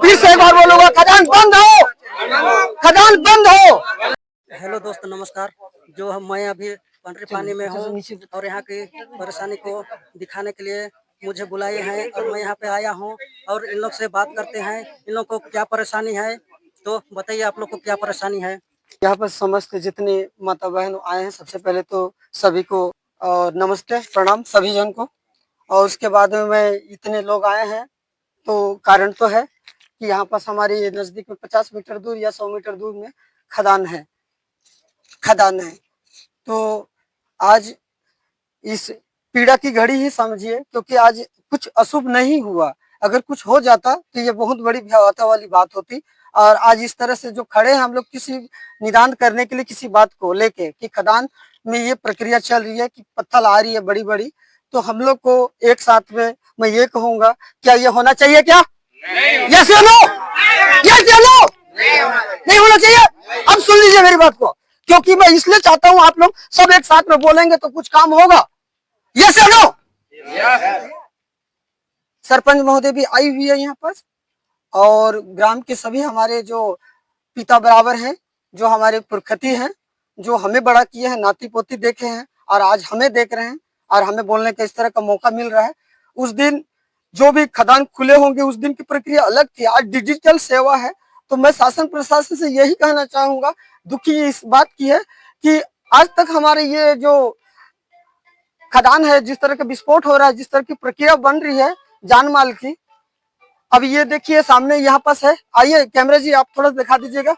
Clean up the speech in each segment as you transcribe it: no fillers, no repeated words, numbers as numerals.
फिर से एक बार बोलूंगा, खदान बंद हो, खदान बंद हो। हेलो दोस्त, नमस्कार। मैं अभी पंडरी पानी में हूँ और यहाँ की परेशानी को दिखाने के लिए मुझे बुलाए हैं और मैं यहाँ पे आया हूँ और इन लोग से बात करते हैं। इन लोग को क्या परेशानी है, तो बताइए आप लोग को क्या परेशानी है। यहाँ पर समस्त जितने माता बहन आए हैं, सबसे पहले तो सभी को नमस्ते प्रणाम सभी जन को। और उसके बाद में इतने लोग आए हैं तो कारण तो है कि यहाँ पास हमारे नजदीक में 50 मीटर दूर या 100 मीटर दूर में खदान है। तो आज इस पीड़ा की घड़ी ही समझिए, क्योंकि आज कुछ अशुभ नहीं हुआ। अगर कुछ हो जाता तो ये बहुत बड़ी भयावहता वाली बात होती। और आज इस तरह से जो खड़े हैं हम लोग किसी निदान करने के लिए, किसी बात को लेके कि खदान में ये प्रक्रिया चल रही है कि पत्थर आ रही है बड़ी बड़ी, तो हम लोग को एक साथ में मैं ये कहूंगा, क्या ये होना चाहिए? क्या यस या नो? यस या नो? नहीं होना चाहिए। अब सुन लीजिए मेरी बात को, क्योंकि मैं इसलिए चाहता हूं आप लोग सब एक साथ में बोलेंगे तो कुछ काम होगा। यस या नो? सरपंच महोदय भी आई हुई है यहाँ पर, और ग्राम के सभी हमारे जो पिता बराबर हैं, जो हमारे पुरखती हैं, जो हमें बड़ा किए हैं, नाती पोती देखे हैं और आज हमें देख रहे हैं और हमें बोलने का इस तरह का मौका मिल रहा है। उस दिन जो भी खदान खुले होंगे उस दिन की प्रक्रिया अलग थी, आज डिजिटल सेवा है। तो मैं शासन प्रशासन से यही कहना चाहूंगा, दुखी इस बात की है कि आज तक हमारे ये जो खदान है, जिस तरह का विस्फोट हो रहा है, जिस तरह की प्रक्रिया बन रही है जान माल की। अब ये देखिए सामने यहाँ पास है, आइए कैमरे जी आप थोड़ा दिखा दीजिएगा।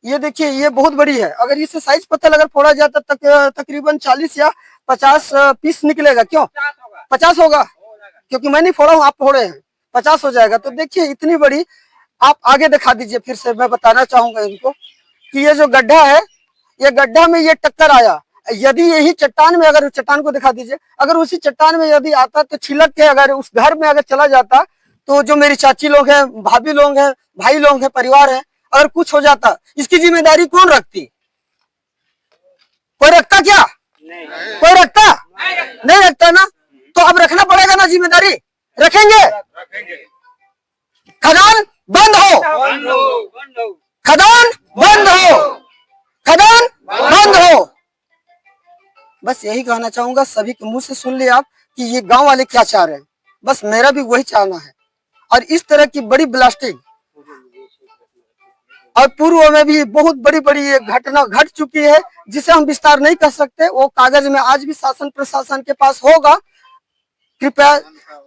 ये देखिए ये बहुत बड़ी है, अगर इसे साइज पत्थर अगर फोड़ा जाता तकरीबन 40 या 50 पीस निकलेगा। क्यों 50 होगा? क्योंकि मैं नहीं फोड़ा हूँ, आप फोड़े हैं, 50 हो जाएगा। तो देखिए इतनी बड़ी। आप आगे दिखा दीजिए फिर से, मैं बताना चाहूंगा इनको कि ये जो गड्ढा है, ये गड्ढा में ये टक्कर आया। यदि यही चट्टान में, अगर चट्टान को दिखा दीजिए, अगर उसी चट्टान में यदि आता तो छिलक के अगर उस घर में अगर चला जाता, तो जो मेरी चाची लोग हैं, भाभी लोग हैं, भाई लोग हैं, परिवार है, अगर कुछ हो जाता इसकी जिम्मेदारी कौन रखती? कोई रखता क्या? कोई रखता? नहीं रखता ना। तो अब रखना पड़ेगा ना जिम्मेदारी, रखेंगे। खदान बंद हो, खदान बंद हो, खदान बंद हो। बस यही कहना चाहूंगा, सभी के मुंह से सुन लिया आप कि ये गांव वाले क्या चाह रहे हैं। बस मेरा भी वही चाहना है। और इस तरह की बड़ी ब्लास्टिंग और पूर्व में भी बहुत बड़ी बड़ी घटना घट चुकी है, जिसे हम विस्तार नहीं कर सकते। वो कागज में आज भी शासन प्रशासन के पास होगा। कृपया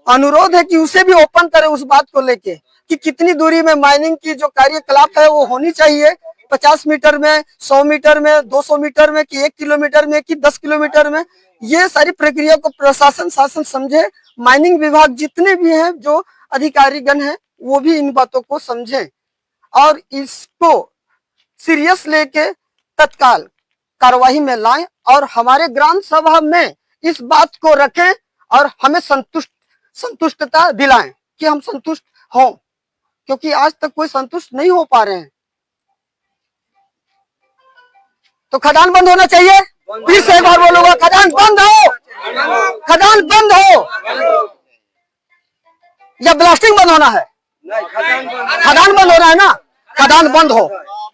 अनुरोध है कि उसे भी ओपन करें उस बात को लेके कि कितनी दूरी में माइनिंग की जो कार्यकलाप है वो होनी चाहिए। 50 मीटर में, 100 मीटर में, 200 मीटर में, कि 1 किलोमीटर में, कि 10 किलोमीटर में, ये सारी प्रक्रिया को प्रशासन शासन समझे। माइनिंग विभाग जितने भी हैं, जो अधिकारीगण हैं, वो भी इन बातों को समझे और इसको सीरियस लेके तत्काल कार्यवाही में लाएं और हमारे ग्राम सभा में इस बात को रखें और हमें संतुष्टता दिलाएं कि हम संतुष्ट हों, क्योंकि आज तक कोई संतुष्ट नहीं हो पा रहे हैं। तो खदान बंद होना चाहिए। फिर से एक बार बोलूंगा, खदान बंद हो, खदान बंद हो, या ब्लास्टिंग बंद होना है? खदान बंद होना है ना, खदान बंद हो,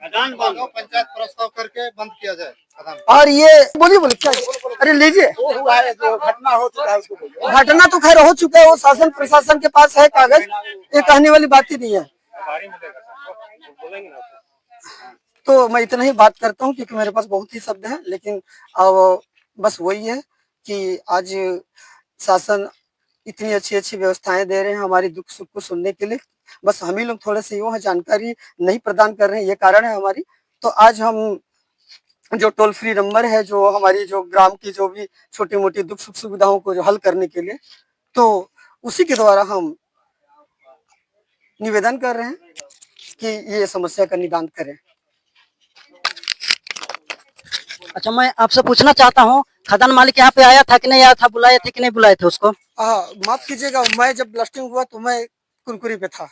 खदान बंद हो, पंचायत प्रस्ताव करके बंद किया जाए खदान। और ये बोलिए क्या? अरे लीजिए, घटना हो चुका है उसको बोलिए। घटना तो खैर हो चुका है, वो शासन प्रशासन के पास है कागज, ये कहने वाली बात ही नहीं है। तो मैं इतना ही बात करता हूँ क्योंकि मेरे पास बहुत ही शब्द हैं, लेकिन अब बस वही है कि आज शासन इतनी अच्छी अच्छी व्यवस्थाएं दे रहे हैं हमारी दुख सुख को सुनने के लिए। बस हम ही लोग थोड़े से यूं है जानकारी नहीं प्रदान कर रहे हैं, ये कारण है हमारी। तो आज हम जो टोल फ्री नंबर है, जो हमारी जो ग्राम की जो भी छोटी मोटी दुख सुख सुविधाओं को जो हल करने के लिए, तो उसी के द्वारा हम निवेदन कर रहे हैं कि ये समस्या का निदान करें। अच्छा, मैं आपसे पूछना चाहता हूँ, खदान मालिक यहाँ पे आया था कि नहीं आया था, बुलाए थे कि नहीं बुलाए थे उसको? माफ कीजिएगा, मैं जब ब्लास्टिंग हुआ तो मैं कुरकुरी पे था।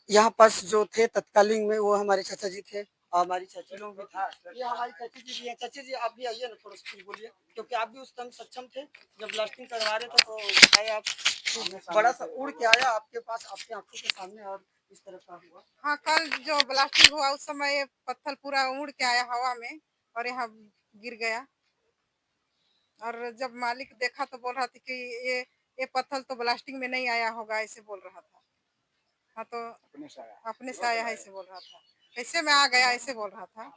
यहाँ पास जो थे तत्कालीन में वो हमारे चाचा जी थे, और हमारी चाची लोग भी था। ये हमारी चाची जी भी हैं। चाची जी आप भी आइए ना, थोड़ा सा कुछ बोलिए, क्योंकि आप भी उस टाइम सक्षम थे जब ब्लास्टिंग करवा रहे थे, तो बताए आप बड़ा सा उड़ के आया आपके पास, आपकी आंखों के सामने, और इस तरह का हुआ। हाँ, कल जो ब्लास्टिंग हुआ उस समय ये पत्थर पूरा उड़ के आया हवा में और यहाँ गिर गया। और जब मालिक देखा तो बोल रहा था कि ये पत्थर तो ब्लास्टिंग में नहीं आया होगा, ऐसे बोल रहा था। हाँ, तो अपने से आया है ऐसे बोल रहा था, कैसे में आ गया ऐसे बोल रहा था।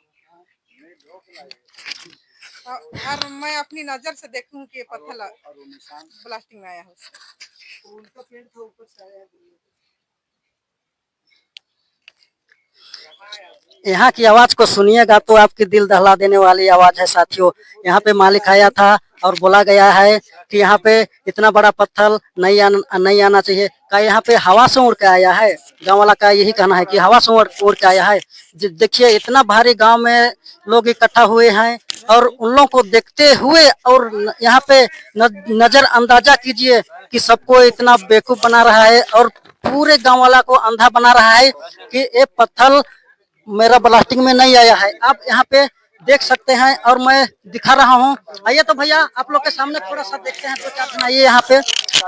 और मैं अपनी नजर से देखूं कि ये पत्थर ब्लास्टिंग में आया है उससे। उनका पेड़ था ऊपर से आया है। यहाँ की आवाज को सुनिएगा तो आपकी दिल दहला देने वाली आवाज है साथियों। यहाँ पे मालिक आया था और बोला गया है कि यहाँ पे इतना बड़ा पत्थर नहीं आना चाहिए। का यहाँ पे हवा से उड़ के आया है। गांव वाला का यही कहना है कि हवा से उड़ के आया है। देखिए इतना भारी गांव में लोग इकट्ठा हुए हैं और उन लोगों को देखते हुए और यहाँ पे नजर अंदाजा कीजिए कि सबको इतना बेवकूफ बना रहा है और पूरे गांव वाला को अंधा बना रहा है कि ये पत्थर मेरा ब्लास्टिंग में नहीं आया है। आप यहाँ पे देख सकते हैं और मैं दिखा रहा हूँ। आइए तो भैया आप लोग के सामने थोड़ा सा देखते हैं, 2-4 दिन आइए। यहाँ पे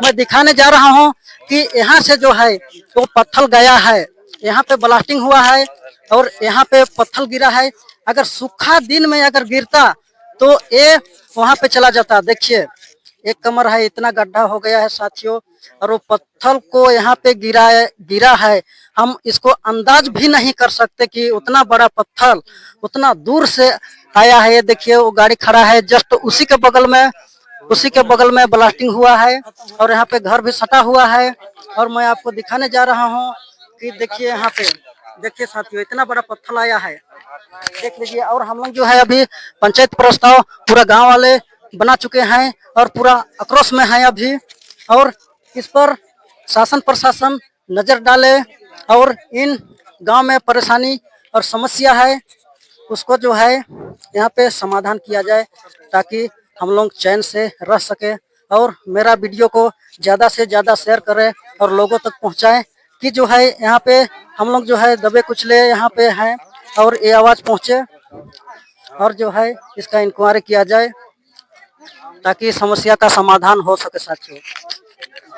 मैं दिखाने जा रहा हूँ कि यहाँ से जो है वो पत्थर गया है, यहाँ पे ब्लास्टिंग हुआ है और यहाँ पे पत्थर गिरा है। अगर सूखा दिन में अगर गिरता तो ये वहां पे चला जाता। देखिए एक कमर है, इतना गड्ढा हो गया है साथियों, और वो पत्थर को यहाँ पे गिरा है। हम इसको अंदाज भी नहीं कर सकते कि उतना बड़ा पत्थर उतना दूर से आया है। ये देखिए वो गाड़ी खड़ा है जस्ट उसी के बगल में ब्लास्टिंग हुआ है और यहाँ पे घर भी सटा हुआ है। और मैं आपको दिखाने जा रहा हूँ कि देखिए यहाँ पे देखिए साथियों इतना बड़ा पत्थर आया है, देख लीजिए। और हम लोग जो है अभी पंचायत प्रस्ताव पूरा गांव वाले बना चुके हैं और पूरा आक्रोश में है अभी, और इस पर शासन प्रशासन नजर डाले और इन गांव में परेशानी और समस्या है उसको जो है यहाँ पे समाधान किया जाए ताकि हम लोग चैन से रह सके। और मेरा वीडियो को ज़्यादा से ज़्यादा शेयर करें और लोगों तक पहुँचाएं कि जो है यहाँ पे हम लोग जो है दबे कुचले यहाँ पे हैं और ये आवाज़ पहुँचे और जो है इसका इंक्वायरी किया जाए ताकि समस्या का समाधान हो सके साथियों।